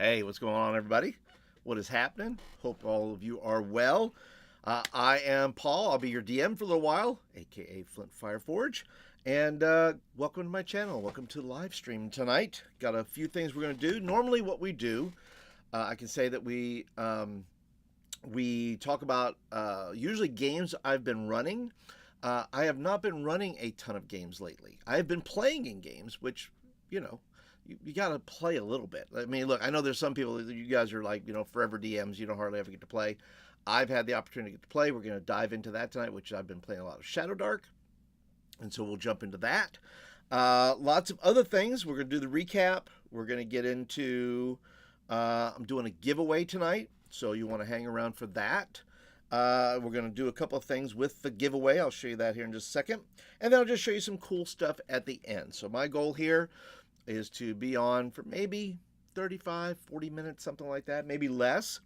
Hey, what's going on, everybody? What is happening? Hope all of you are well. I am Paul. I'll be your DM for a little while, aka Flint Fireforge. And welcome to my channel. Welcome to the live stream tonight. Got a few things we're going to do. Normally, what we do, I can say that we talk about usually games I've been running. I have not been running a ton of games lately. I have been playing in games, which, you know, you got to play a little bit. I mean, look, I know there's some people, you guys are like, forever DMs, you don't hardly ever get to play. I've had the opportunity to get to play. We're going to dive into that tonight, which I've been playing a lot of Shadowdark. And so we'll jump into that. Lots of other things. We're going to do the recap. We're going to get into, I'm doing a giveaway tonight. So you want to hang around for that. We're going to do a couple of things with the giveaway. I'll show you that here in just a second. And then I'll just show you some cool stuff at the end. So my goal here is to be on for maybe 35, 40 minutes, something like that, maybe less.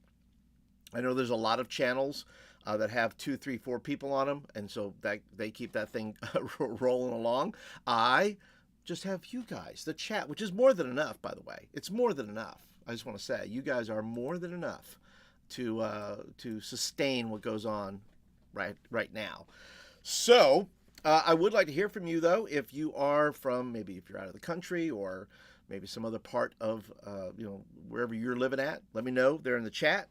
I know there's a lot of channels that have 2, 3, 4 people on them, and so that they keep that thing rolling along. I just have you guys, the chat, which is more than enough, by the way. It's more than enough. I just want to say, you guys are more than enough to sustain what goes on right now. So I would like to hear from you, though, if you are from, maybe if you're out of the country or maybe some other part of, wherever you're living at. Let me know there in the chat.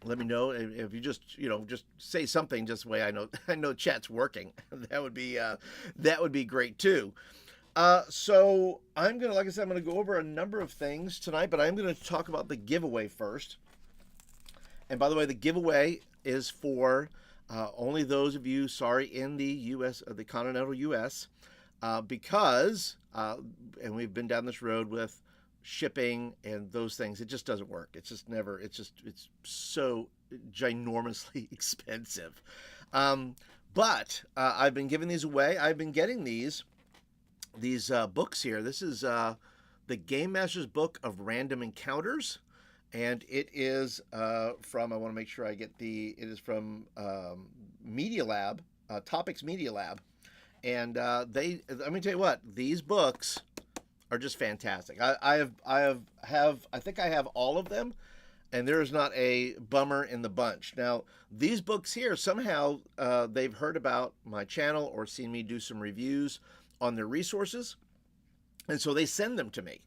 Let me know if you just say something, just the way I know chat's working. That would be great too. So like I said, I'm gonna go over a number of things tonight, but I'm gonna talk about the giveaway first. And by the way, the giveaway is for only those of you, in the U.S., the continental U.S., because, and we've been down this road with shipping and those things, it just doesn't work. It's just never, it's so ginormously expensive. But I've been giving these away. I've been getting these books here. This is the Game Master's Book of Random Encounters. And it is from, I want to make sure it is from Media Lab, Topics Media Lab. And let me tell you what, these books are just fantastic. I think I have all of them, and there is not a bummer in the bunch. Now, these books here, somehow they've heard about my channel or seen me do some reviews on their resources, and so they send them to me.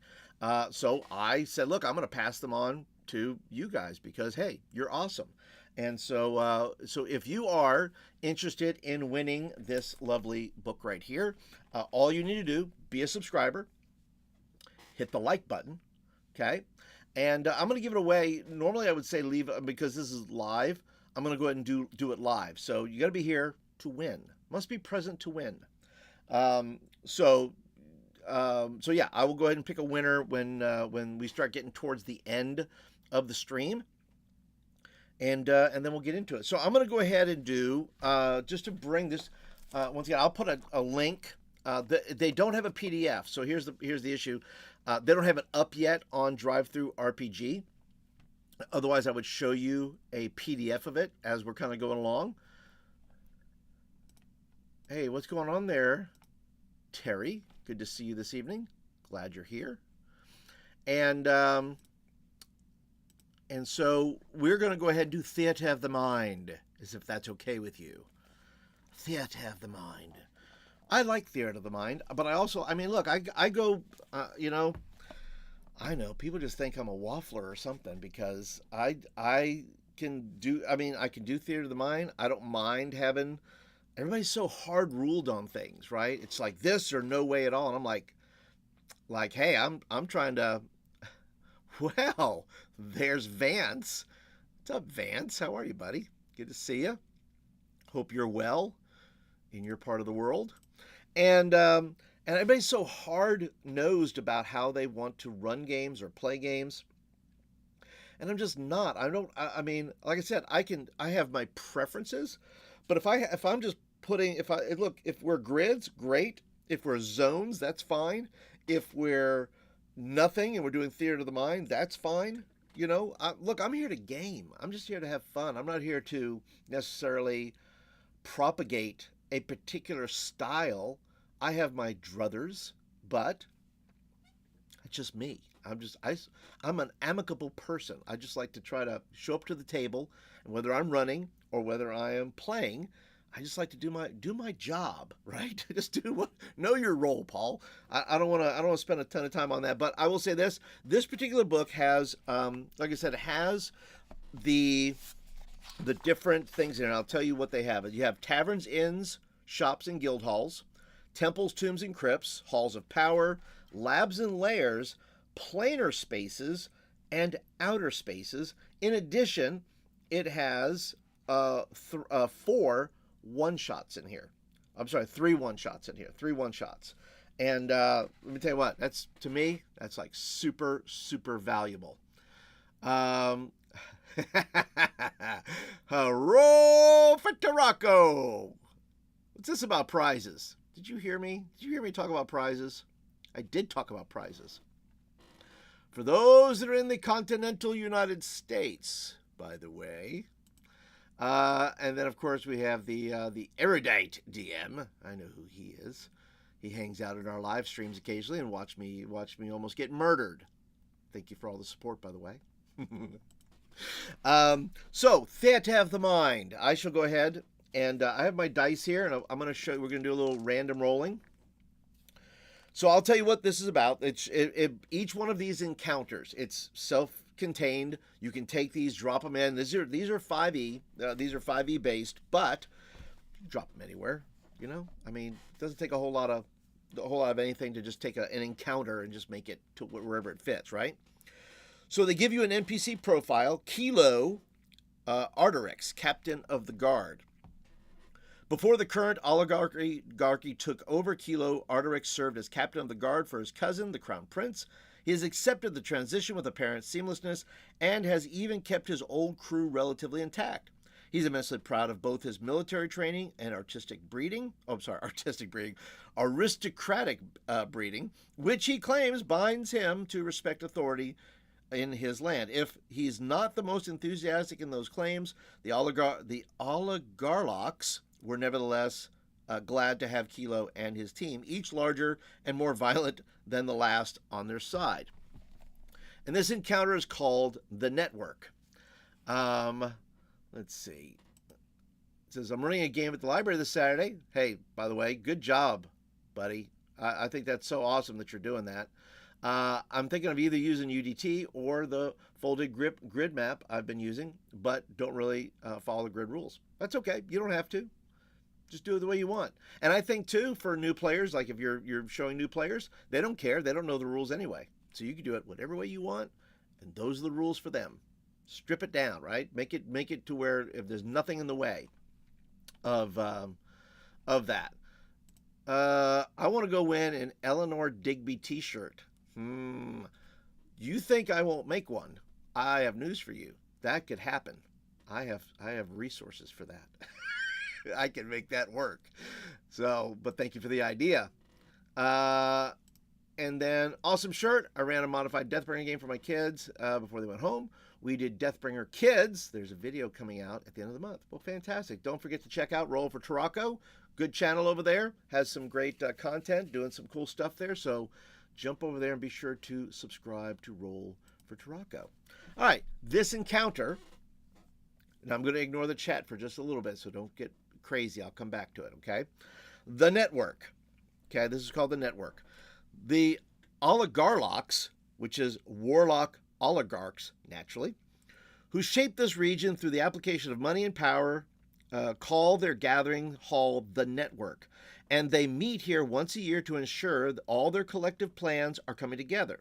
So I said, look, I'm going to pass them on to you guys because, hey, you're awesome. And so if you are interested in winning this lovely book right here, all you need to do, be a subscriber, hit the like button, okay? And I'm going to give it away. Normally I would say leave, because this is live, I'm going to go ahead and do it live. So you got to be here to win. Must be present to win. So yeah, I will go ahead and pick a winner when we start getting towards the end of the stream, and then we'll get into it. So I'm going to go ahead and do just to bring this once again. I'll put a link. They don't have a PDF, so here's the issue. They don't have it up yet on Drive-Thru RPG. Otherwise, I would show you a PDF of it as we're kind of going along. Hey, what's going on there, Terry? Good to see you this evening. Glad you're here. And so we're going to go ahead and do Theatre of the Mind, as if that's okay with you. Theatre of the Mind. I like Theatre of the Mind, but I also, I mean, look, I go, I know people just think I'm a waffler or something because I can do Theatre of the Mind. I don't mind having, everybody's so hard ruled on things, right? It's like this or no way at all. And I'm like, hey, I'm trying to, well, there's Vance. What's up, Vance? How are you, buddy? Good to see you. Hope you're well in your part of the world. And everybody's so hard-nosed about how they want to run games or play games. And I'm just not. I mean, like I said, I have my preferences, but if I'm just putting, if we're grids, great. If we're zones, that's fine. If we're nothing and we're doing Theatre of the Mind, that's fine. Look, I'm here to game. I'm just here to have fun. I'm not here to necessarily propagate a particular style. I have my druthers, but it's just me. I'm an amicable person. I just like to try to show up to the table, and whether I'm running or whether I am playing, I just like to do my job, right? Just do what know your role, Paul. I don't want to spend a ton of time on that, but I will say this particular book has, like I said, it has the different things in it. I'll tell you what they have. You have taverns, inns, shops, and guild halls, temples, tombs, and crypts, halls of power, labs and lairs, planar spaces, and outer spaces. In addition, it has 4 one-shots in here. I'm sorry, 3 one-shots in here. 3 one-shots. And let me tell you what, to me, that's like super, super valuable. Roll for Tarako. What's this about prizes? Did you hear me? Did you hear me talk about prizes? I did talk about prizes. For those that are in the continental United States, by the way. And then, of course, we have the erudite DM. I know who he is. He hangs out in our live streams occasionally and watch me almost get murdered. Thank you for all the support, by the way. So, Theatre of the Mind. I shall go ahead and I have my dice here, and I'm going to show you. We're going to do a little random rolling. So I'll tell you what this is about. Each one of these encounters, it's self-contained. You can take these, drop them in. These are 5e. These are 5e based, but drop them anywhere. You know, I mean, it doesn't take a whole lot of anything to just take an encounter and just make it to wherever it fits, right? So they give you an NPC profile, Kilo Arterix, Captain of the Guard. Before the current oligarchy took over, Kilo Arterix served as captain of the guard for his cousin, the Crown Prince. He has accepted the transition with apparent seamlessness and has even kept his old crew relatively intact. He's immensely proud of both his military training and aristocratic breeding, which he claims binds him to respect authority in his land. If he's not the most enthusiastic in those claims, the oligarchs were nevertheless glad to have Kilo and his team, each larger and more violent than the last, on their side. And this encounter is called The Network. Let's see. It says, I'm running a game at the library this Saturday. Hey, by the way, good job, buddy. I think that's so awesome that you're doing that. I'm thinking of either using UDT or the folded grid map I've been using, but don't really follow the grid rules. That's okay. You don't have to. Just do it the way you want. And I think, too, for new players, like if you're showing new players, they don't care. They don't know the rules anyway. So you can do it whatever way you want, and those are the rules for them. Strip it down, right? Make it to where if there's nothing in the way of that. I want to go in an Eleanor Digby t-shirt. You think I won't make one? I have news for you. That could happen. I have resources for that. I can make that work. So, but thank you for the idea. And then, awesome shirt. I ran a modified Deathbringer game for my kids before they went home. We did Deathbringer Kids. There's a video coming out at the end of the month. Well, fantastic. Don't forget to check out Roll for Tarako. Good channel over there. Has some great content, doing some cool stuff there. So jump over there and be sure to subscribe to Roll for Tarako. All right, this encounter, and I'm going to ignore the chat for just a little bit, so don't get crazy. I'll come back to it, okay? The Network. Okay, this is called The Network. The oligarchs, which is warlock oligarchs, naturally, who shaped this region through the application of money and power, call their gathering hall The Network. And they meet here once a year to ensure that all their collective plans are coming together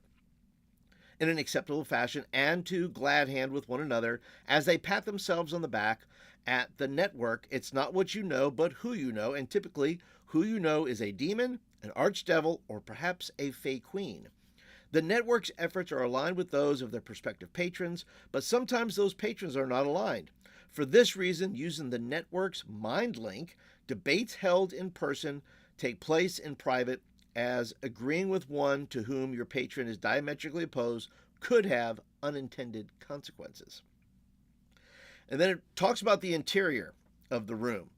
in an acceptable fashion and to glad hand with one another as they pat themselves on the back. At The Network, it's not what you know, but who you know, and typically who you know is a demon, an archdevil, or perhaps a fey queen. The Network's efforts are aligned with those of their prospective patrons, but sometimes those patrons are not aligned. For this reason, using the Network's mind link, debates held in person take place in private, as agreeing with one to whom your patron is diametrically opposed could have unintended consequences. And then it talks about the interior of the room.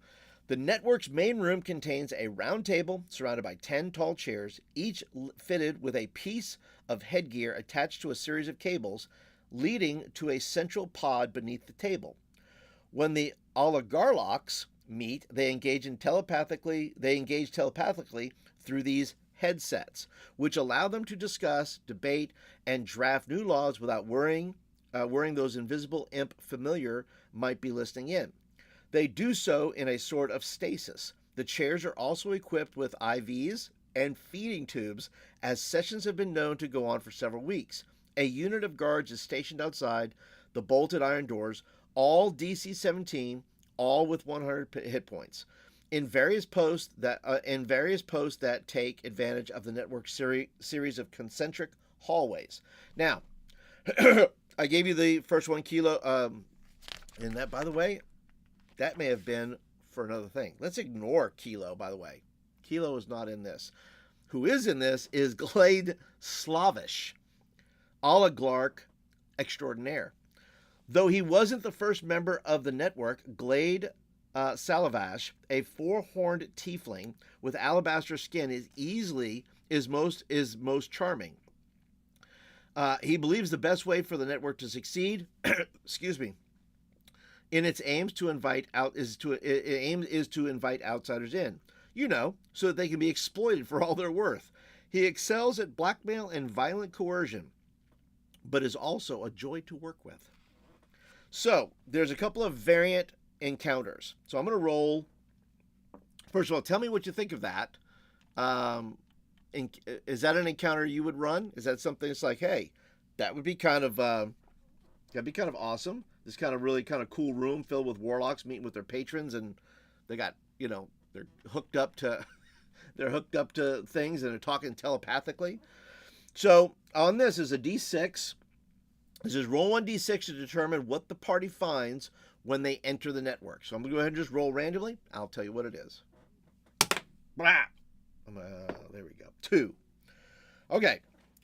The network's main room contains a round table surrounded by 10 tall chairs, each fitted with a piece of headgear attached to a series of cables, leading to a central pod beneath the table. When the oligarchs meet, they engage telepathically through these headsets, which allow them to discuss, debate, and draft new laws without worrying those invisible imp familiar might be listening in. They do so in a sort of stasis. The chairs are also equipped with IVs and feeding tubes, as sessions have been known to go on for several weeks. A unit of guards is stationed outside the bolted iron doors, all DC-17, all with 100 hit points, in various posts that take advantage of the network series of concentric hallways. Now, I gave you the first one, Kilo, and that, by the way, that may have been for another thing. Let's ignore Kilo, by the way. Kilo is not in this. Who is in this is Glade Slavish, oligarch extraordinaire. Though he wasn't the first member of the network, Glade Salavash, a four-horned tiefling with alabaster skin, is most charming. He believes the best way for the network to succeed, excuse me, in its aims to invite outsiders in, so that they can be exploited for all they're worth. He excels at blackmail and violent coercion, but is also a joy to work with. So there's a couple of variant encounters. So I'm going to roll. First of all, tell me what you think of that. Is that an encounter you would run? Is that something that's like, hey, that would be kind of awesome. This kind of really kind of cool room filled with warlocks meeting with their patrons, and they got, they're hooked up to things and they're talking telepathically. So on this is a D6. This is roll 1d6 to determine what the party finds when they enter the network. So I'm going to go ahead and just roll randomly. I'll tell you what it is. Blah! There we go. 2. Okay.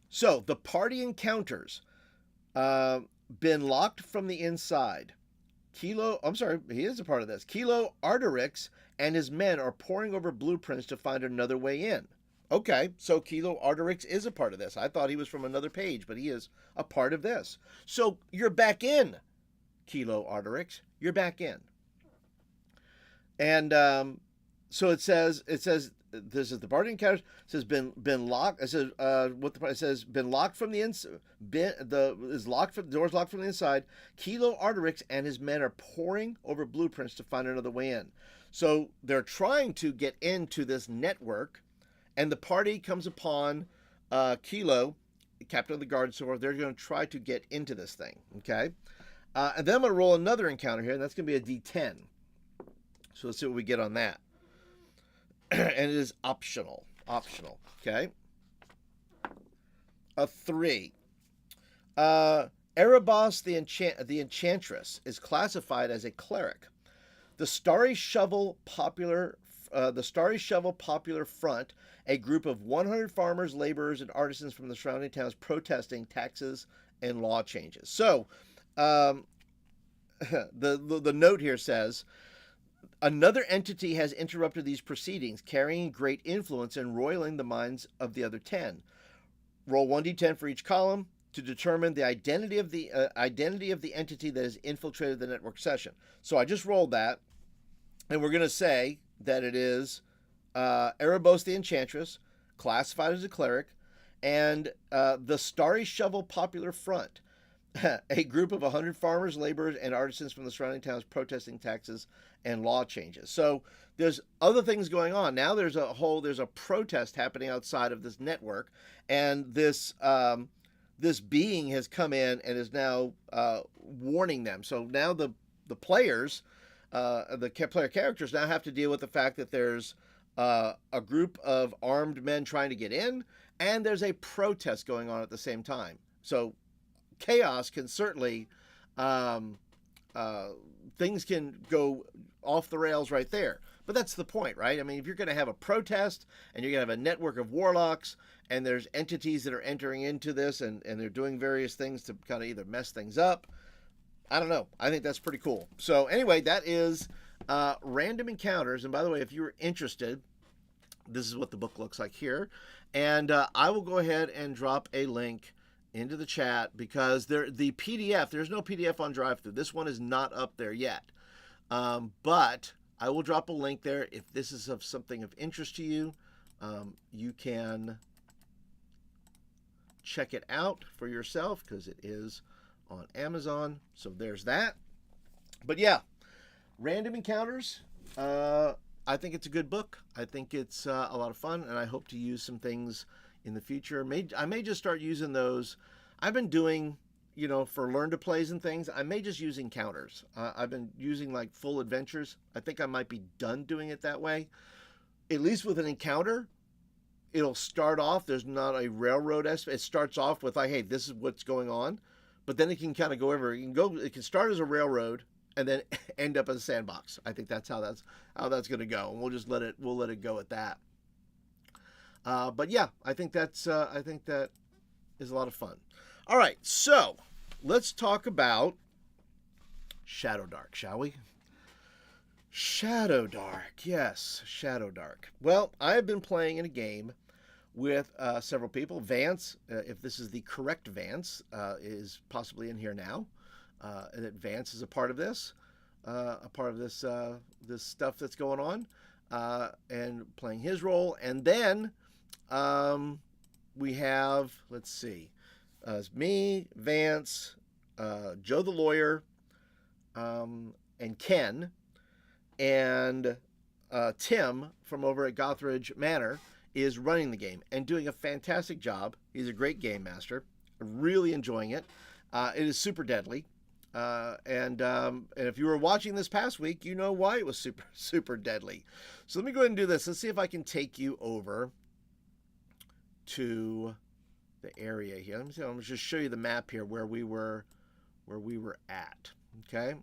So the party encounters been locked from the inside. He is a part of this. Kilo Arterix and his men are poring over blueprints to find another way in. Okay, so Kilo Arterix is a part of this. I thought he was from another page, but he is a part of this. So you're back in, Kilo Arterix. You're back in. And so it says this is the party encounter. It says been locked. It says it says been locked from the inside. The door's locked from the inside. Kilo Arterix and his men are poring over blueprints to find another way in. So they're trying to get into this network. And the party comes upon Kilo, captain of the guard, so they're going to try to get into this thing, okay? And then I'm going to roll another encounter here, and that's going to be a D10. So let's see what we get on that. And it is optional, okay? A 3. Erebos the Enchantress is classified as a cleric. The Starry Shovel Popular Front, a group of 100 farmers, laborers, and artisans from the surrounding towns protesting taxes and law changes. So, the note here says, another entity has interrupted these proceedings, carrying great influence and roiling the minds of the other 10. Roll 1d10 for each column to determine the identity of the entity that has infiltrated the network session. So I just rolled that, and we're going to say that it is Erebos the Enchantress, classified as a cleric, and the Starry Shovel Popular Front, a group of 100 farmers, laborers, and artisans from the surrounding towns protesting taxes and law changes. So there's other things going on. Now there's a protest happening outside of this network, and this being has come in and is now warning them. So now the players, the player characters now have to deal with the fact that there's a group of armed men trying to get in, and there's a protest going on at the same time. So chaos can certainly, things can go off the rails right there. But that's the point, right? I mean, if you're going to have a protest and you're going to have a network of warlocks and there's entities that are entering into this and they're doing various things to kind of either mess things up, I don't know. I think that's pretty cool. So anyway, that is Random encounters. And by the way, if you're interested, this is what the book looks like here. And I will go ahead and drop a link into the chat because the PDF, there's no PDF on DriveThru. This one is not up there yet. But I will drop a link there. If this is of something of interest to you, you can check it out for yourself because it is on Amazon. So there's that. But yeah, Random Encounters. I think it's a good book. I think it's a lot of fun, and I hope to use some things in the future. I may just start using those. I've been doing, for learn to plays and things. I may just use encounters. I've been using like full adventures. I think I might be done doing it that way. At least with an encounter, it'll start off. There's not a railroad aspect. It starts off with like, hey, this is what's going on, but then it can kind of go over. It can start as a railroad and then end up as a sandbox. I think that's how that's going to go, and we'll let it go at that. But yeah, I think that is a lot of fun. All right, so let's talk about Shadowdark, shall we? Shadowdark, yes, Shadowdark. Well, I have been playing in a game with several people. Vance, if this is the correct Vance, is possibly in here now. And that Vance is a part of this, this stuff that's going on, and playing his role. And then we have, let's see, me, Vance, Joe the lawyer, and Ken, and Tim from over at Gothridge Manor is running the game and doing a fantastic job. He's a great game master. Really enjoying it. It is super deadly. And if you were watching this past week, you know why it was super, super deadly. So let me go ahead and do this. Let's see if I can take you over to the area here. Let me see. I'm going to just show you the map here where we were at. Okay.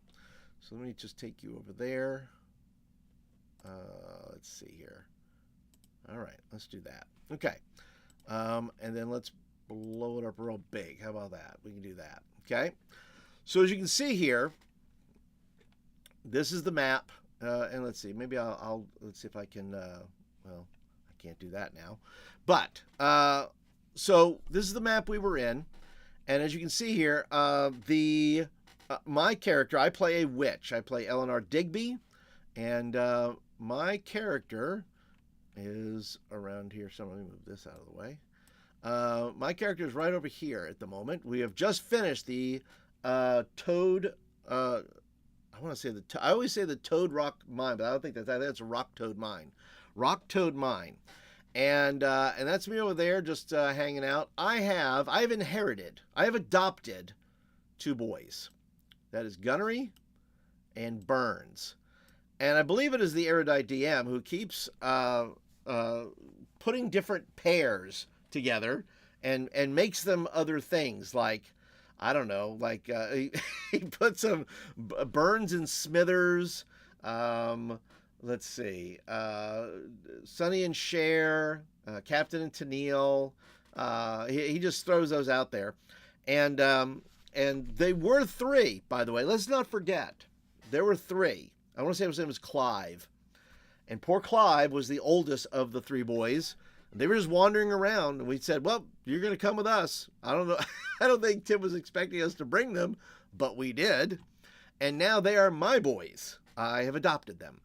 So let me just take you over there. Let's see here. All right, let's do that. Okay. And then let's blow it up real big. How about that? We can do that. Okay. So as you can see here, this is the map, and let's see. Maybe let's see if I can. Well, I can't do that now, but so this is the map we were in, and as you can see here, my character, I play a witch. I play Eleanor Digby, and my character is around here. So let me move this out of the way. My character is right over here at the moment. We have just finished the Toad, I want to say I always say the Toad Rock Mine, but I don't think I think it's a Rock Toad Mine. Rock Toad Mine. And that's me over there just hanging out. I have adopted two boys. That is Gunnery and Burns. And I believe it is the Erudite DM who keeps putting different pairs together and makes them other things like, I don't know, like he put some Burns and Smithers. Let's see, Sonny and Cher, Captain and Tennille. He just throws those out there, and they were three, by the way. Let's not forget, there were three. I want to say his name was Clive, and poor Clive was the oldest of the three boys. They were just wandering around, and we said, well, you're going to come with us. I don't know. I don't think Tim was expecting us to bring them, but we did. And now they are my boys. I have adopted them.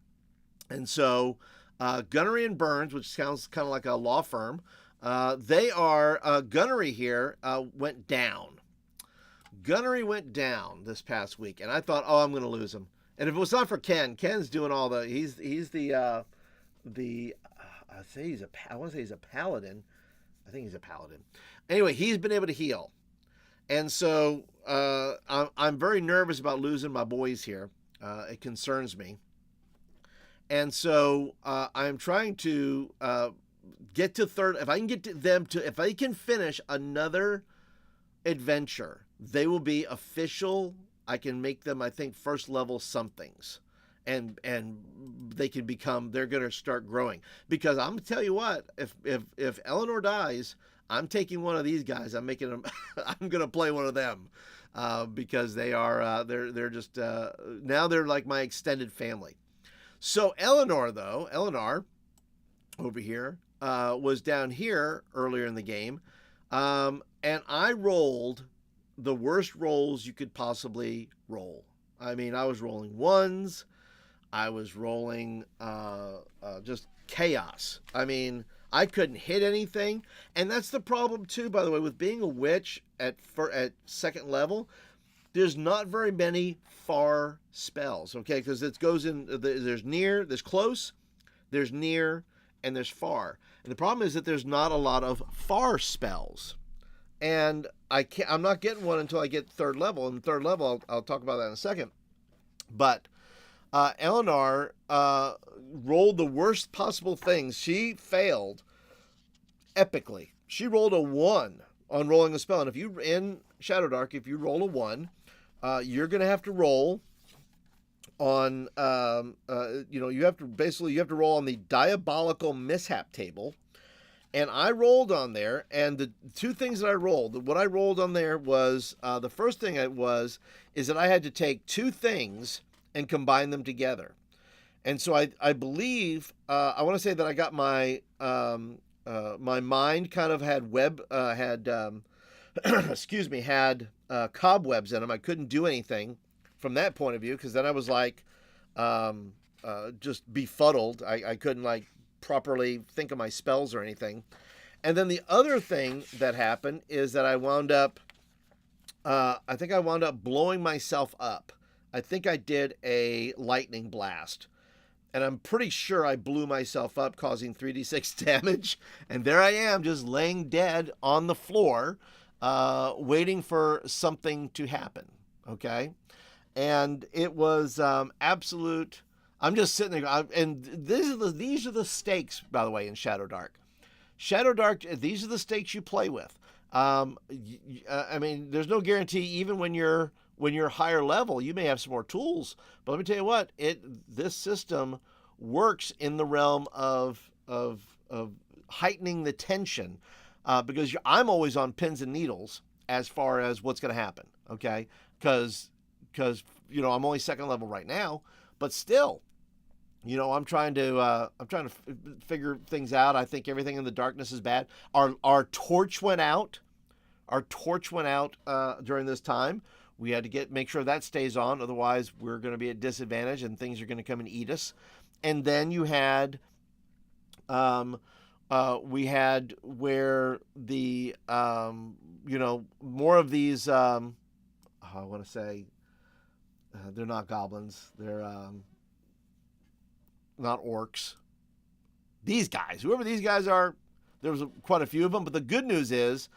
And so Gunnery and Burns, which sounds kind of like a law firm, they are, Gunnery here went down. Gunnery went down this past week, and I thought, oh, I'm going to lose him. And if it was not for Ken's doing all the, he's the I want to say he's a paladin. I think he's a paladin. Anyway, he's been able to heal. And so I'm very nervous about losing my boys here. It concerns me. And so I'm trying to get to third. If I can get to them if I can finish another adventure, they will be official. I can make them, I think, first level somethings. And they can become, they're going to start growing. Because I'm going to tell you what, if Eleanor dies, I'm taking one of these guys. I'm making them, I'm going to play one of them. Because they are, they're just, now they're like my extended family. So Eleanor over here was down here earlier in the game, and I rolled the worst rolls you could possibly roll. I mean, I was rolling ones. I was rolling just chaos. I mean, I couldn't hit anything, and that's the problem too. By the way, with being a witch at second level, there's not very many far spells. Okay, because it goes in. There's near, there's close, there's near, and there's far. And the problem is that there's not a lot of far spells. And I'm not getting one until I get third level. And third level, I'll talk about that in a second. But Eleanor rolled the worst possible things. She failed epically. She rolled a 1 on rolling a spell. And if you, in Shadowdark, if you roll a 1, you're going to have to roll on, you have to roll on the diabolical mishap table. And I rolled on there, and the two things that I rolled, what I rolled on there was, the first thing is that I had to take two things and combine them together. And so I believe, I want to say that I got my, my mind kind of had excuse me, had cobwebs in them. I couldn't do anything from that point of view, because then I was like, just befuddled. I couldn't like properly think of my spells or anything. And then the other thing that happened is that I wound up blowing myself up. I think I did a lightning blast, and I'm pretty sure I blew myself up, causing 3d6 damage. And there I am, just laying dead on the floor, waiting for something to happen. Okay, and it was absolute. I'm just sitting there, and these are the stakes, by the way, in Shadowdark. Shadowdark, these are the stakes you play with. I mean, there's no guarantee. Even when you're higher level, you may have some more tools. But let me tell you what, this system works in the realm of heightening the tension, because I'm always on pins and needles as far as what's going to happen. Okay, because I'm only second level right now, but still. I'm trying to figure things out. I think everything in the darkness is bad. Our torch went out. Our torch went out during this time. We had to make sure that stays on. Otherwise, we're going to be at disadvantage and things are going to come and eat us. And then you had, we had where the, more of these, I want to say, they're not goblins. They're, not orcs. These guys, whoever these guys are, there was quite a few of them. But the good news is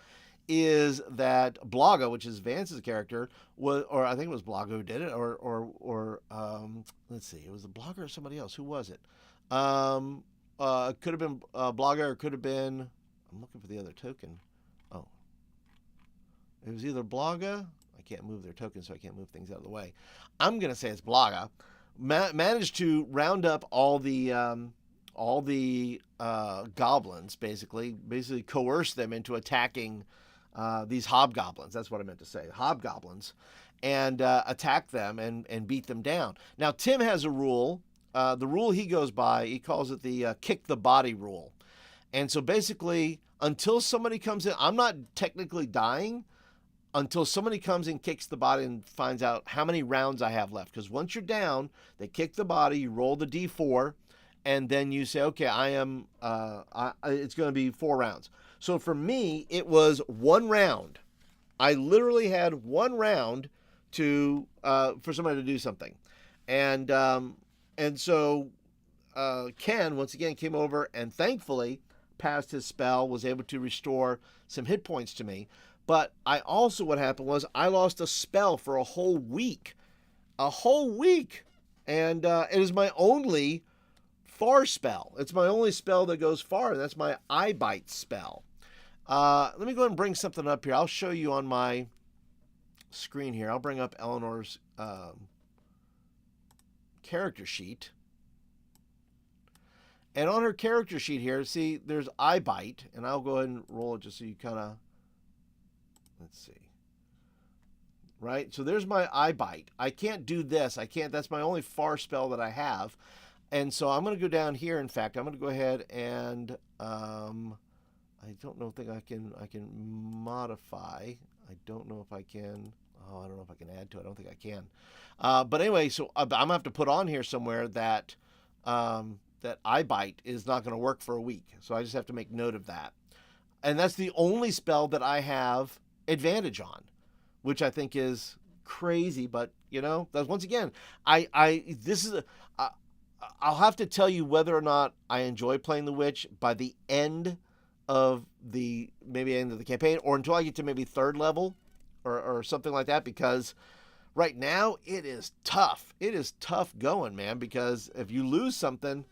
that Blaga, which is Vance's character, or I think it was Blaga who did it, or let's see, it was the Blaga or somebody else. Who was it? It could have been Blaga, or could have been. I'm looking for the other token. Oh, it was either Blaga. I can't move their token, so I can't move things out of the way. I'm gonna say it's Blaga. Managed to round up all the goblins, basically coerce them into attacking these hobgoblins. That's what I meant to say, hobgoblins, and attack them and beat them down. Now Tim has a rule. The rule he goes by, he calls it the kick the body rule. And so basically, until somebody comes in, I'm not technically dying until somebody comes and kicks the body and finds out how many rounds I have left. Because once you're down, they kick the body, you roll the D4, and then you say, okay, it's going to be 4 rounds. So for me, it was 1 round. I literally had 1 round for somebody to do something. And so Ken, once again, came over and thankfully passed his spell, was able to restore some hit points to me. But what happened was I lost a spell for a whole week. And it is my only far spell. It's my only spell that goes far, and that's my eye bite spell. Let me go ahead and bring something up here. I'll show you on my screen here. I'll bring up Eleanor's character sheet. And on her character sheet here, see, there's eye bite, and I'll go ahead and roll it just so you kind of, let's see. Right? So there's my eye bite. I can't do this. That's my only far spell that I have. And so I'm going to go down here. In fact, I'm going to go ahead and I don't know if I can modify. I don't know if I can. Oh, I don't know if I can add to it. I don't think I can. But anyway, so I'm gonna have to put on here somewhere that that iBite is not going to work for a week. So I just have to make note of that. And that's the only spell that I have advantage on, which I think is crazy. But that's once again, I this is a, I, I'll have to tell you whether or not I enjoy playing the witch by the end of the campaign, or until I get to maybe third level or something like that, because right now it is tough. It is tough going, man, because if you lose something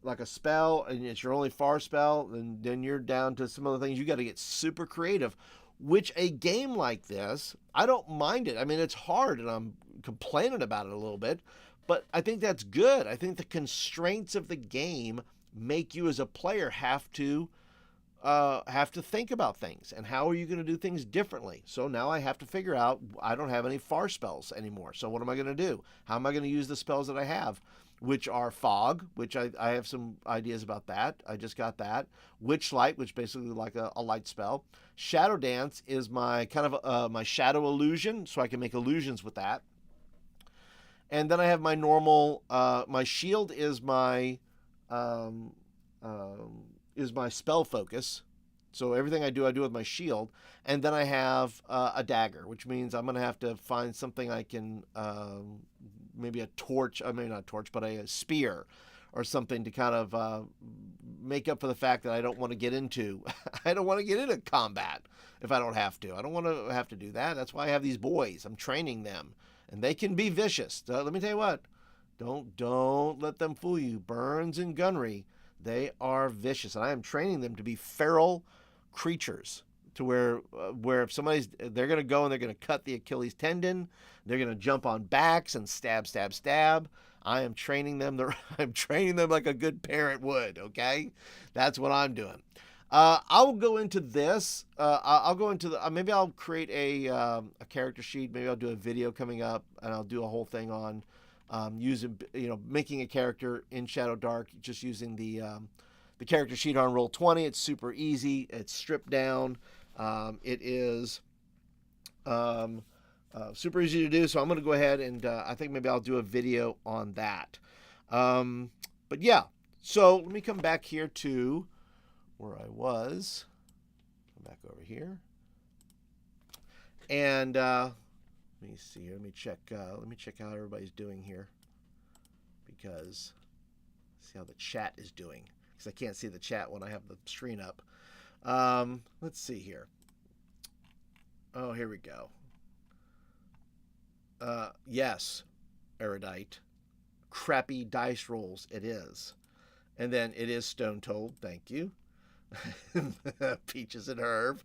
like a spell and it's your only far spell, then you're down to some other things. You got to get super creative, which a game like this, I don't mind it. I mean, it's hard and I'm complaining about it a little bit, but I think that's good. I think the constraints of the game make you as a player have to think about things and how are you going to do things differently. So now I have to figure out, I don't have any far spells anymore. So what am I going to do? How am I going to use the spells that I have, which are fog, which I have some ideas about that. I just got that. Witch light, which basically like a light spell. Shadow dance is my kind of my shadow illusion, so I can make illusions with that. And then I have my normal, my shield is my spell focus. So everything I do with my shield. And then I have a dagger, which means I'm going to have to find something I can, maybe a torch, maybe not a torch, but a spear or something to kind of make up for the fact that I don't want to get into, I don't want to get into combat if I don't have to. I don't want to have to do that. That's why I have these boys. I'm training them. And they can be vicious. Let me tell you what, don't let them fool you. Burns and Gunry, they are vicious, and I am training them to be feral creatures. To where if they're going to go and they're going to cut the Achilles tendon, they're going to jump on backs and stab, stab, stab. I am training them. I'm training them like a good parent would. Okay, that's what I'm doing. I will go into this. I'll go into maybe I'll create a character sheet. Maybe I'll do a video coming up, and I'll do a whole thing on using making a character in Shadowdark, just using the character sheet on Roll20. It's super easy. It's stripped down. It is super easy to do. So I'm going to go ahead and I think maybe I'll do a video on that. But yeah, so let me come back here to where I was. Come back over here. And let me see here. Let me check how everybody's doing here, because see how the chat is doing, because I can't see the chat when I have the screen up. Let's see here. Oh, here we go. Yes, Erudite. Crappy dice rolls, it is. And then it is Stone Told. Thank you. Peaches and Herb.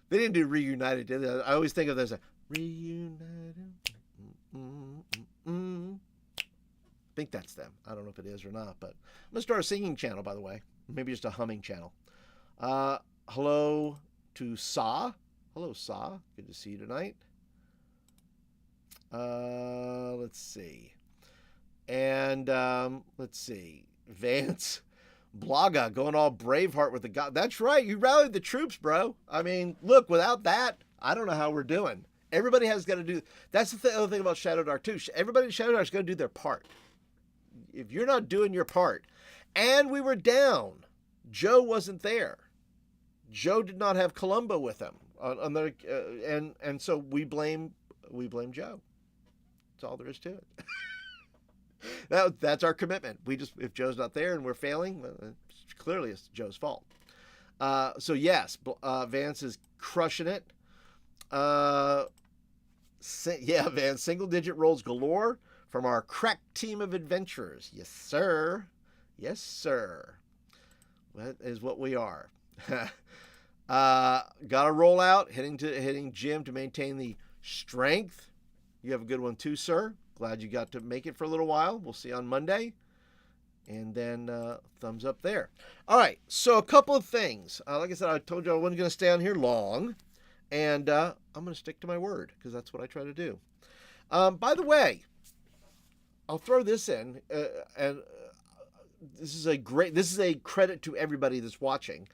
They didn't do Reunited, did they? I always think of this. Reunited. I think that's them. I don't know if it is or not, but I'm going to start a singing channel, by the way. Maybe just a humming channel. Hello to Sa. Hello, Sa. Good to see you tonight. Let's see. And let's see. Vance. Blaga going all Braveheart with the god. That's right. You rallied the troops, bro. I mean, look, without that, I don't know how we're doing. Everybody has got to do. That's the other thing about Shadowdark, too. Everybody in Shadowdark is going to do their part. If you're not doing your part, and we were down, Joe wasn't there. Joe did not have Columbo with him. And so we blame Joe. That's all there is to it. That's our commitment. If Joe's not there and we're failing, clearly it's Joe's fault. So yes, Vance is crushing it. Vance, single-digit rolls galore from our crack team of adventurers. Yes, sir. Yes, sir. That is what we are. Got to roll out, hitting Jim to maintain the strength. You have a good one too, sir. Glad you got to make it for a little while. We'll see you on Monday. And then thumbs up there. All right, so a couple of things. Like I said, I told you I wasn't going to stay on here long. And I'm going to stick to my word, because that's what I try to do. By the way, I'll throw this in, and this is a credit to everybody that's watching.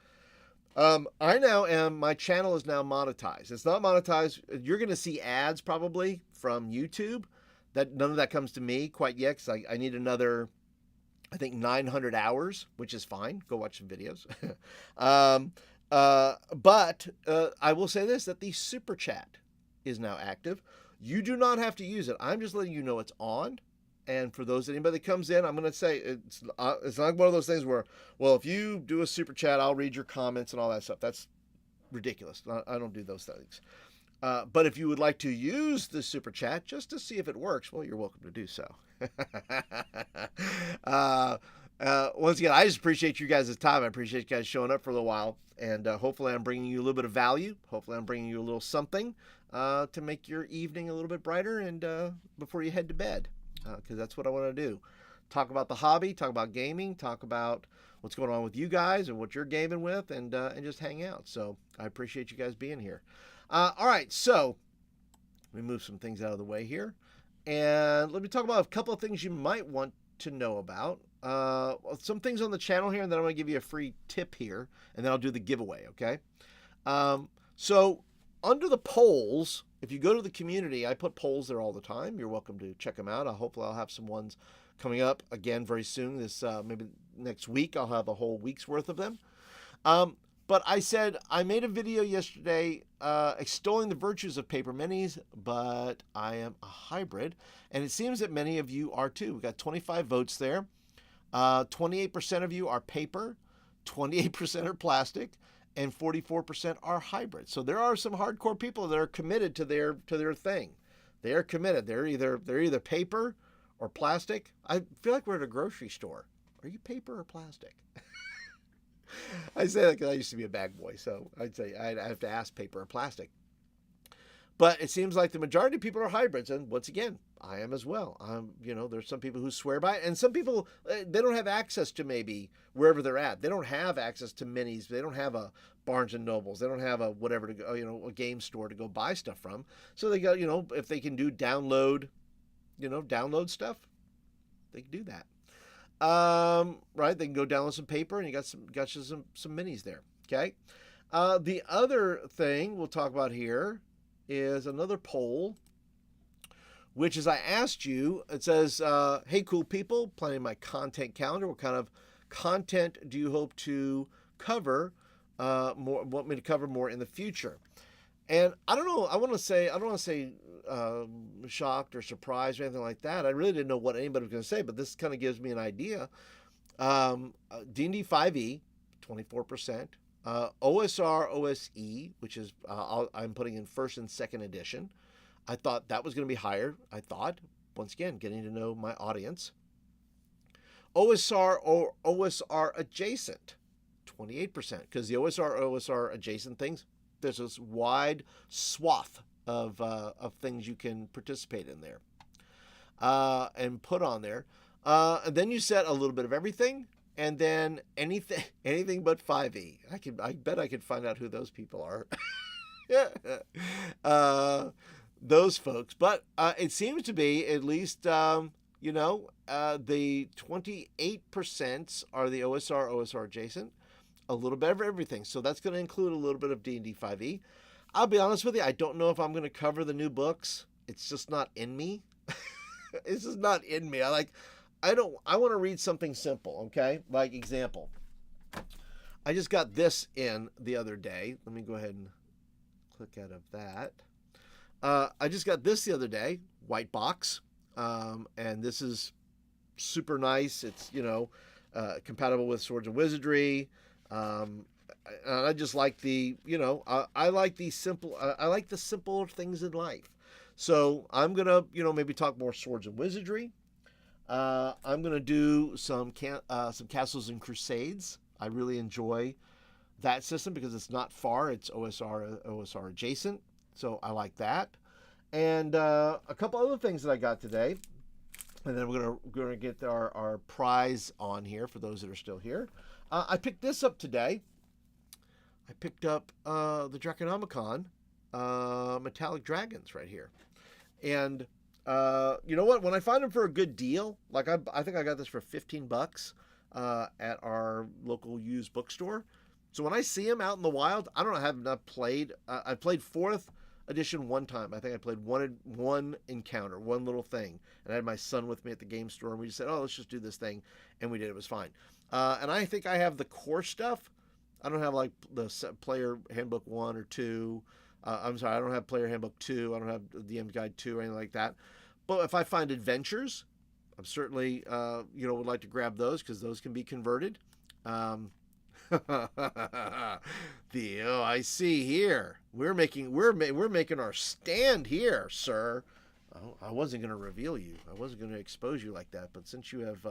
My channel is now monetized. It's not monetized. You're going to see ads probably from YouTube. That none of that comes to me quite yet, because I need another, I think, 900 hours, which is fine. Go watch some videos. But I will say this, that the super chat is now active. You do not have to use it. I'm just letting you know it's on. And for anybody that comes in, I'm going to say it's not one of those things where, well, if you do a super chat, I'll read your comments and all that stuff. That's ridiculous. I don't do those things. But if you would like to use the super chat just to see if it works, well, you're welcome to do so. Once again, I just appreciate you guys' time. I appreciate you guys showing up for a little while. And hopefully I'm bringing you a little bit of value. Hopefully I'm bringing you a little something to make your evening a little bit brighter and before you head to bed. Because that's what I want to do. Talk about the hobby, talk about gaming, talk about what's going on with you guys and what you're gaming with, and just hang out. So I appreciate you guys being here. All right, so let me move some things out of the way here. And let me talk about a couple of things you might want to know about. Some things on the channel here, and then I'm going to give you a free tip here, and then I'll do the giveaway, okay? So under the polls, if you go to the community, I put polls there all the time. You're welcome to check them out. Hopefully I'll have some ones coming up again very soon. Maybe next week I'll have a whole week's worth of them. But I made a video yesterday extolling the virtues of paper minis, but I am a hybrid, and it seems that many of you are too. We got 25 votes there. 28% of you are paper, 28% are plastic, and 44% are hybrid. So there are some hardcore people that are committed to their thing. They are committed. They're either paper or plastic. I feel like we're at a grocery store. Are you paper or plastic? I say that because I used to be a bag boy, so I'd say I'd have to ask paper or plastic. But it seems like the majority of people are hybrids, and once again, I am as well. There's some people who swear by it, and some people, they don't have access to maybe wherever they're at. They don't have access to minis. They don't have a Barnes and Nobles. They don't have a whatever to go, a game store to go buy stuff from. So they go, if they can do download stuff, they can do that. Right? They can go download some paper, and you got you some minis there. Okay. The other thing we'll talk about here is another poll, which is I asked you, it says, hey, cool people, planning my content calendar. What kind of content do you hope to cover, want me to cover more in the future? And I don't know, I don't want to say shocked or surprised or anything like that. I really didn't know what anybody was going to say, but this kind of gives me an idea. D&D 5e, 24%. OSR OSE, which is I'm putting in first and second edition. I thought that was going to be higher. Once again, getting to know my audience. OSR or OSR adjacent, 28%, because the OSR adjacent things, there's this wide swath of things you can participate in there and put on there. And then you set a little bit of everything. And then anything but 5e. I bet I could find out who those people are. Those folks. But it seems to be at least, the 28% are the OSR adjacent. A little bit of everything. So that's going to include a little bit of D&D 5e. I'll be honest with you. I don't know if I'm going to cover the new books. It's just not in me. It's just not in me. I want to read something simple, okay? Like example. I just got this in the other day. Let me go ahead and click out of that. I just got this the other day, white box. And this is super nice. It's, compatible with Swords and Wizardry. I just like I like the simpler things in life. So I'm going to, maybe talk more Swords and Wizardry. I'm going to do some Castles and Crusades. I really enjoy that system because it's not far. It's OSR adjacent. So I like that. And a couple other things that I got today. And then we're going to get our prize on here for those that are still here. I picked this up today. I picked up the Draconomicon Metallic Dragons right here. And You know what? When I find them for a good deal, like I think I got this for $15 at our local used bookstore. So when I see them out in the wild, I don't know, I have not played. I played fourth edition one time. I think I played one encounter, one little thing, and I had my son with me at the game store, and we just said, "Oh, let's just do this thing," and we did. It was fine. And I think I have the core stuff. I don't have like the player handbook 1 or 2. I'm sorry, I don't have player handbook 2. I don't have the DM guide 2 or anything like that. But if I find adventures, I'm certainly would like to grab those because those can be converted. Um, I see here. We're making our stand here, sir. I wasn't going to reveal you. I wasn't going to expose you like that. But since you have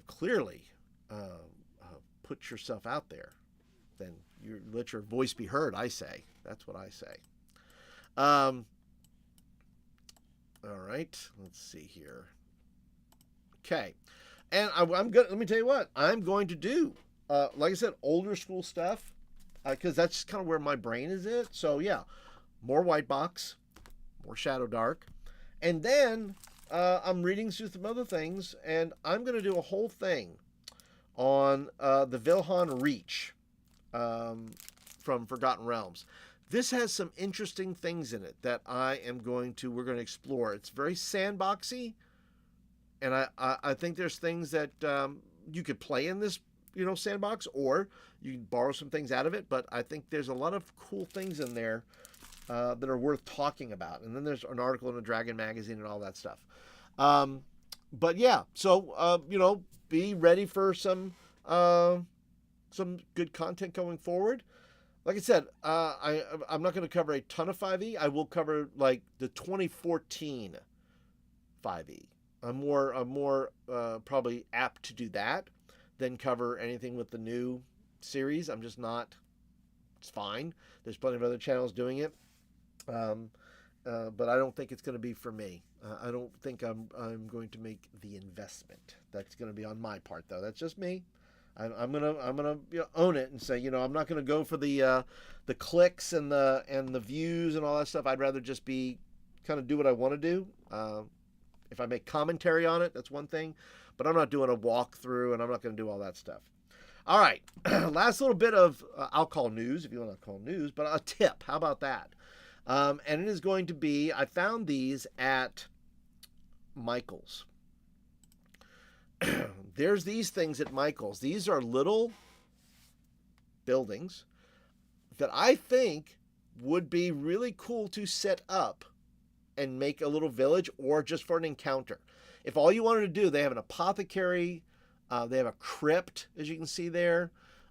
clearly put yourself out there, then you let your voice be heard. I say that's what I say. All right. Let's see here. Okay. And I'm going. Let me tell you what I'm going to do. Like I said, older school stuff, because that's kind of where my brain is at. So yeah, more white box, more Shadowdark, and then I'm reading through some other things, and I'm going to do a whole thing on the Vilhan Reach from Forgotten Realms. This has some interesting things in it that we're going to explore. It's very sandboxy, and I think there's things that you could play in this sandbox, or you can borrow some things out of it. But I think there's a lot of cool things in there that are worth talking about. And then there's an article in a Dragon magazine and all that stuff. But yeah, so be ready for some good content going forward. Like I said, I'm not going to cover a ton of 5e. I will cover like the 2014 5e. I'm more probably apt to do that than cover anything with the new series. I'm just not. It's fine. There's plenty of other channels doing it, but I don't think it's going to be for me. I don't think I'm going to make the investment. That's going to be on my part, though. That's just me. I'm gonna own it and say, I'm not gonna go for the clicks and the views and all that stuff. I'd rather just be kind of do what I want to do. If I make commentary on it, that's one thing, but I'm not doing a walkthrough, and I'm not going to do all that stuff. All right, last little bit of I'll call news, if you want to call news, but a tip. How about that? And it is going to be, I found these at Michael's. There's these things at Michael's. These are little buildings that I think would be really cool to set up and make a little village, or just for an encounter. If all you wanted to do, they have an apothecary, they have a crypt, as you can see there,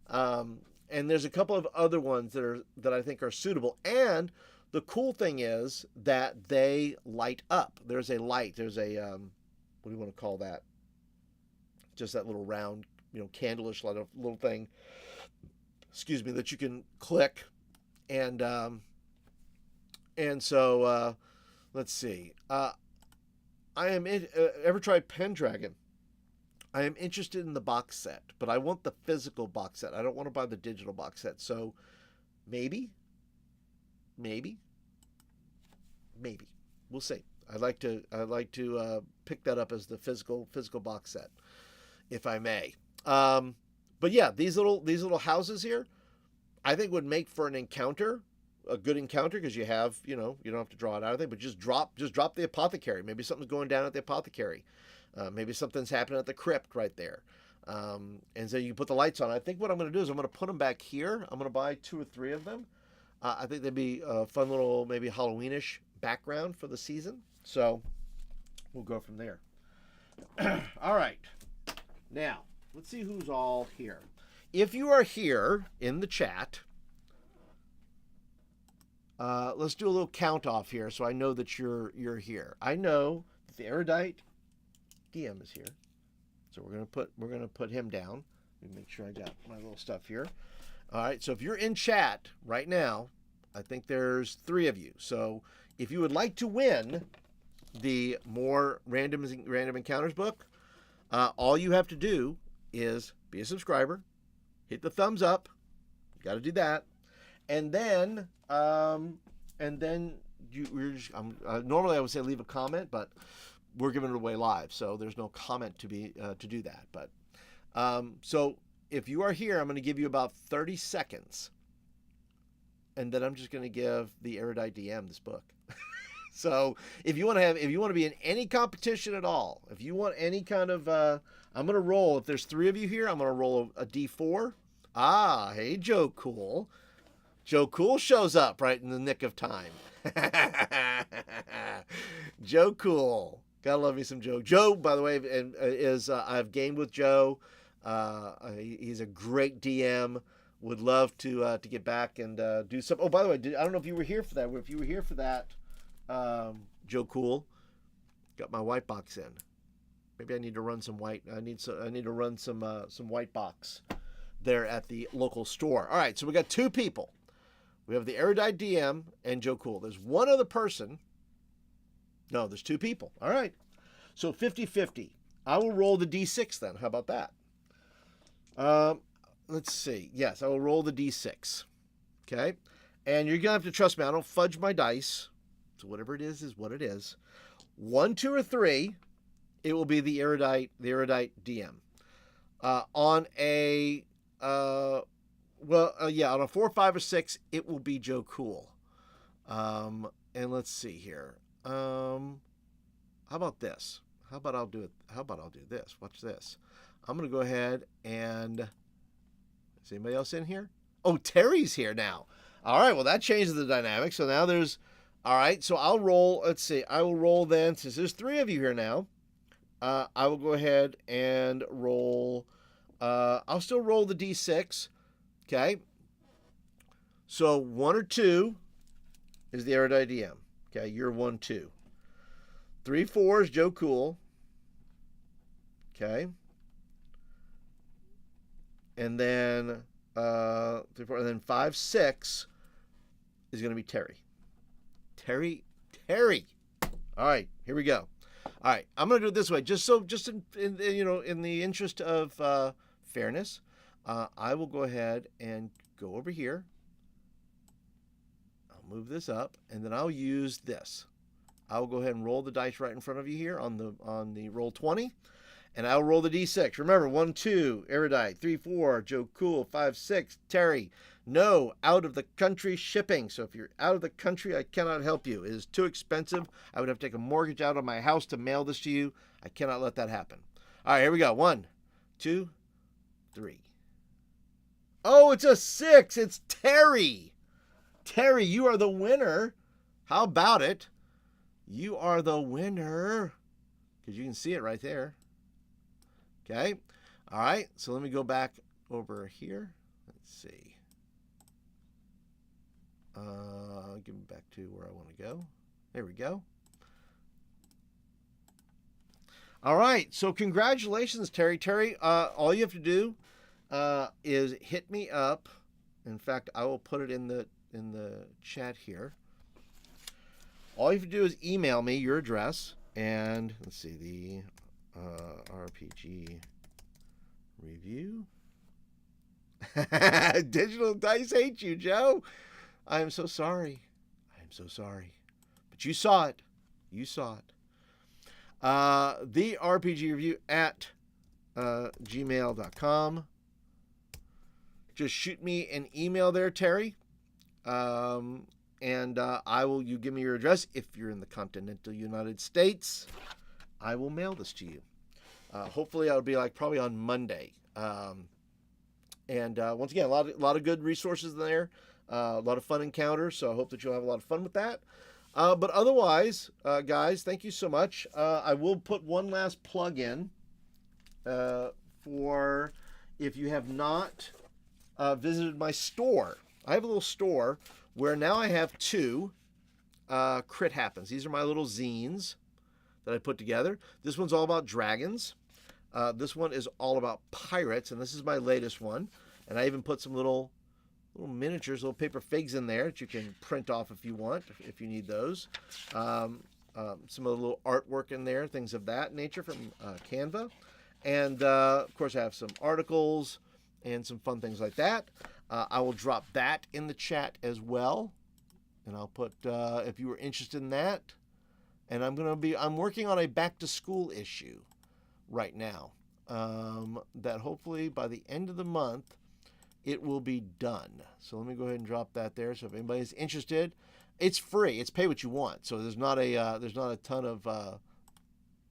and there's a couple of other ones that I think are suitable. And the cool thing is that they light up. There's a light. There's a what do you want to call that? Just that little round, candleish little thing. Excuse me, that you can click, and so let's see. I am ever tried Pendragon? I am interested in the box set, but I want the physical box set. I don't want to buy the digital box set. So maybe we'll see. I'd like to pick that up as the physical box set, if I may. But yeah, these little houses here, I think would make for an encounter, a good encounter, because you have, you don't have to draw it out of anything, but just drop the apothecary. Maybe something's going down at the apothecary. Maybe something's happening at the crypt right there. And so you can put the lights on. I think what I'm going to do is I'm going to put them back here. I'm going to buy 2 or 3 of them. I think they'd be a fun little, maybe Halloweenish background for the season. So we'll go from there. All right. Now, let's see who's all here. If you are here in the chat, let's do a little count off here so I know that you're here. I know that the erudite DM is here, so we're gonna put him down. Let me make sure I got my little stuff here. All right, so if you're in chat right now, I think there's 3 of you. So if you would like to win the more random encounters book, all you have to do is be a subscriber, hit the thumbs up. You got to do that, and then normally I would say leave a comment, but we're giving it away live, so there's no comment to do that. But so if you are here, I'm going to give you about 30 seconds, and then I'm just going to give the Erudite DM this book. So if you want to be in any competition at all, if you want any kind of, I'm going to roll. If there's 3 of you here, I'm going to roll a D4. Ah, hey, Joe Cool. Joe Cool shows up right in the nick of time. Joe Cool. Gotta love me some Joe. Joe, by the way, is I've gamed with Joe. He's a great DM. Would love to get back and do some. Oh, by the way, I don't know if you were here for that. If you were here for that, Joe Cool, got my white box in. Maybe I need to run some white. I need to run some white box there at the local store. All right, so we got 2 people. We have the Erudite DM and Joe Cool. There's one other person. No, there's 2 people. All right. So 50-50. I will roll the D6 then. How about that? Let's see. Yes, I will roll the D6. Okay. And you're going to have to trust me. I don't fudge my dice. So whatever it is what it is. 1, 2, or 3, it will be the Erudite DM. On a on a 4, 5, or 6, it will be Joe Cool. And let's see here. How about this? How about I'll do this? Watch this. I'm going to go ahead and, is anybody else in here? Oh, Terry's here now. All right, well, that changes the dynamic. So now there's, all right, so I'll roll, let's see, I will roll then, since there's 3 of you here now, I will go ahead and roll, I'll still roll the D6, okay? So 1 or 2 is the Erudite DM. Okay, you're 1, 2. 3, 4 is Joe Cool. Okay. And then 3, 4, and then 5, 6 is going to be Terry. Terry. All right, here we go. All right, I'm going to do it this way, just in the interest of fairness. I will go ahead and go over here. I'll move this up, and then I'll use this. I'll go ahead and roll the dice right in front of you here on the roll 20, and I'll roll the D6. Remember, 1, 2, Erudite, 3, 4, Joe Cool, 5, 6, Terry. No, out of the country shipping. So if you're out of the country, I cannot help you. It is too expensive. I would have to take a mortgage out of my house to mail this to you. I cannot let that happen. All right, here we go. 1, 2, 3. Oh, it's a 6. It's Terry. Terry, you are the winner. How about it? You are the winner. Because you can see it right there. Okay. All right. So let me go back over here. Let's see. Give me back to where I want to go. There we go. All right. So congratulations, Terry. Terry, all you have to do is hit me up. In fact, I will put it in the chat here. All you have to do is email me your address, and let's see, the RPG review. Digital Dice hate you, Joe. I am so sorry. But you saw it. The RPG review at gmail.com. Just shoot me an email there, Terry. And you give me your address. If you're in the continental United States, I will mail this to you. Hopefully I'll be probably on Monday. And once again, a lot of good resources there, a lot of fun encounters. So I hope that you'll have a lot of fun with that. But otherwise, guys, thank you so much. I will put one last plug in for if you have not visited my store. I have a little store where now I have 2 Crit Happens. These are my little zines that I put together. This one's all about dragons. This one is all about pirates, and this is my latest one. And I even put some little miniatures, little paper figs in there that you can print off if you want, if you need those. Some of the little artwork in there, things of that nature from Canva. And, of course, I have some articles and some fun things like that. I will drop that in the chat as well. and I'll put if you were interested in that. And I'm working on a back to school issue right now. That hopefully by the end of the month it will be done. So let me go ahead and drop that there. So if anybody's interested, it's free. It's pay what you want. So there's not a ton of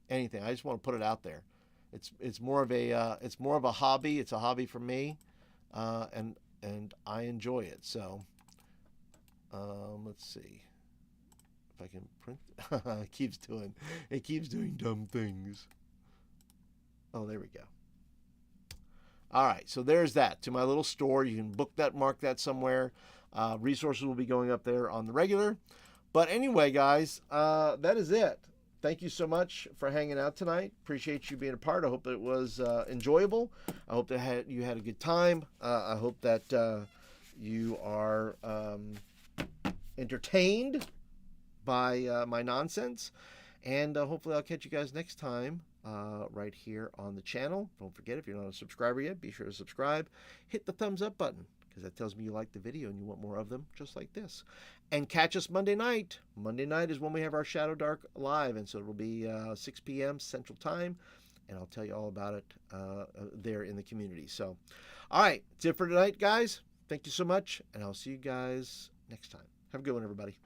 anything. I just want to put it out there. It's more of a hobby. It's a hobby for me, and I enjoy it. So let's see if I can print. It keeps doing dumb things. Oh, there we go. All right, so there's that to my little store. You can book that, mark that somewhere. Resources will be going up there on the regular. But anyway, guys, that is it. Thank you so much for hanging out tonight. Appreciate you being a part. I hope it was enjoyable. I hope that you had a good time. I hope that you are entertained by my nonsense. And hopefully I'll catch you guys next time right here on the channel. Don't forget, if you're not a subscriber yet, be sure to subscribe. Hit the thumbs up button, because that tells me you like the video and you want more of them just like this. And catch us Monday night. Monday night is when we have our Shadowdark live, and so it will be 6 p.m. Central Time, and I'll tell you all about it there in the community. So, all right, that's it for tonight, guys. Thank you so much, and I'll see you guys next time. Have a good one, everybody.